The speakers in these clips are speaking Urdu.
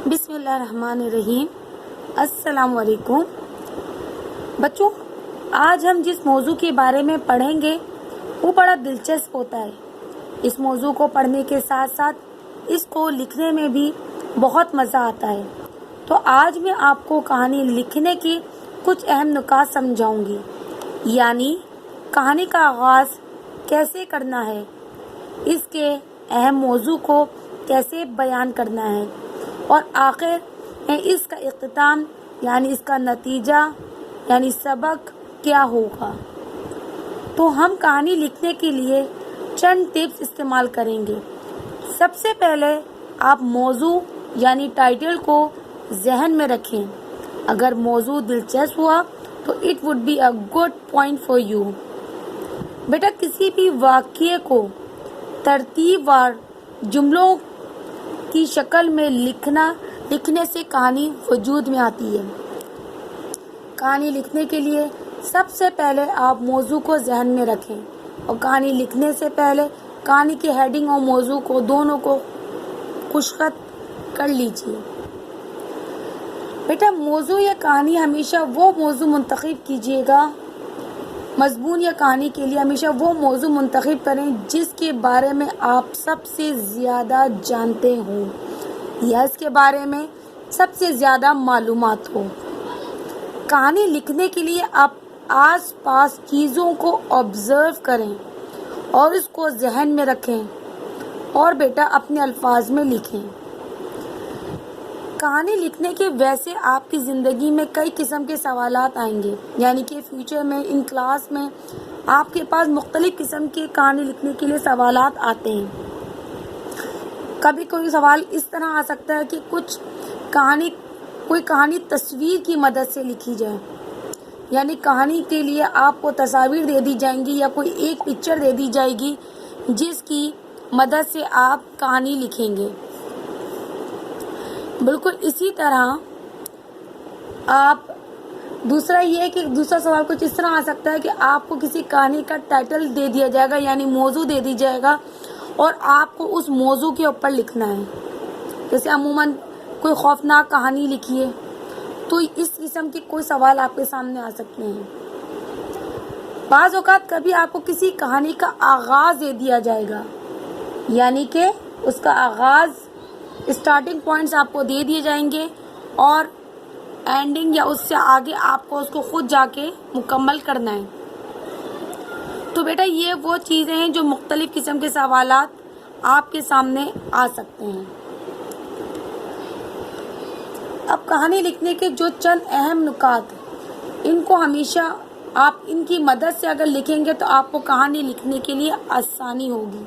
بسم اللہ الرحمن الرحیم۔ السلام علیکم بچوں، آج ہم جس موضوع کے بارے میں پڑھیں گے وہ بڑا دلچسپ ہوتا ہے۔ اس موضوع کو پڑھنے کے ساتھ ساتھ اس کو لکھنے میں بھی بہت مزہ آتا ہے۔ تو آج میں آپ کو کہانی لکھنے کی کچھ اہم نکات سمجھاؤں گی، یعنی کہانی کا آغاز کیسے کرنا ہے، اس کے اہم موضوع کو کیسے بیان کرنا ہے، اور آخر میں اس کا اختتام یعنی اس کا نتیجہ یعنی سبق کیا ہوگا۔ تو ہم کہانی لکھنے کے لیے چند ٹپس استعمال کریں گے۔ سب سے پہلے آپ موضوع یعنی ٹائٹل کو ذہن میں رکھیں۔ اگر موضوع دلچسپ ہوا تو it would be a good point for you. بیٹا، کسی بھی واقعے کو ترتیب وار جملوں کی شکل میں لکھنے سے کہانی وجود میں آتی ہے۔ کہانی لکھنے کے لیے سب سے پہلے آپ موضوع کو ذہن میں رکھیں، اور کہانی لکھنے سے پہلے کہانی کی ہیڈنگ اور موضوع کو دونوں کو خشخط کر لیجیے۔ بیٹا، موضوع یا کہانی ہمیشہ وہ موضوع منتخب کیجیے گا، مضمون یا کہانی کے لیے ہمیشہ وہ موضوع منتخب کریں جس کے بارے میں آپ سب سے زیادہ جانتے ہوں یا اس کے بارے میں سب سے زیادہ معلومات ہو۔ کہانی لکھنے کے لیے آپ آس پاس چیزوں کو آبزرو کریں اور اس کو ذہن میں رکھیں، اور بیٹا اپنے الفاظ میں لکھیں۔ کہانی لکھنے کے ویسے آپ کی زندگی میں کئی قسم کے سوالات آئیں گے، یعنی کہ فیوچر میں ان کلاس میں آپ کے پاس مختلف قسم کے کہانی لکھنے کے لیے سوالات آتے ہیں۔ کبھی کوئی سوال اس طرح آ سکتا ہے کہ کوئی کہانی تصویر کی مدد سے لکھی جائے، یعنی کہانی کے لیے آپ کو تصاویر دے دی جائیں گی یا کوئی ایک پکچر دے دی جائے گی جس کی مدد سے آپ کہانی لکھیں گے۔ بالکل اسی طرح دوسرا سوال کچھ اس طرح آ سکتا ہے کہ آپ کو کسی کہانی کا ٹائٹل دے دیا جائے گا، یعنی موضوع دے دی جائے گا، اور آپ کو اس موضوع کے اوپر لکھنا ہے۔ جیسے عموماً کوئی خوفناک کہانی لکھیے، تو اس قسم کے کوئی سوال آپ کے سامنے آ سکتے ہیں۔ بعض اوقات کبھی آپ کو کسی کہانی کا آغاز دے دیا جائے گا، یعنی کہ اس کا آغاز اسٹارٹنگ پوائنٹس آپ کو دے دیے جائیں گے، اور اینڈنگ یا اس سے آگے آپ کو اس کو خود جا کے مکمل کرنا ہے۔ تو بیٹا یہ وہ چیزیں ہیں جو مختلف قسم کے سوالات آپ کے سامنے آ سکتے ہیں۔ اب کہانی لکھنے کے جو چند اہم نکات، ان کو ہمیشہ آپ ان کی مدد سے اگر لکھیں گے تو آپ کو کہانی لکھنے کے لیے آسانی ہوگی۔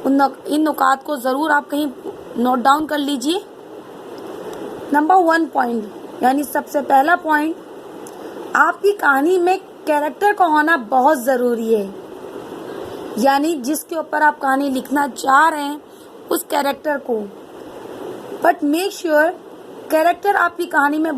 ان نکات کو ضرور آپ کہیں نوٹ ڈاؤن کر لیجئے۔ نمبر 1 پوائنٹ، یعنی سب سے پہلا پوائنٹ، آپ کی کہانی میں کیریکٹر کا ہونا بہت ضروری ہے، یعنی جس کے اوپر آپ کہانی لکھنا چاہ رہے ہیں اس کیریکٹر کو۔ بٹ میک شیور کیریکٹر آپ کی کہانی میں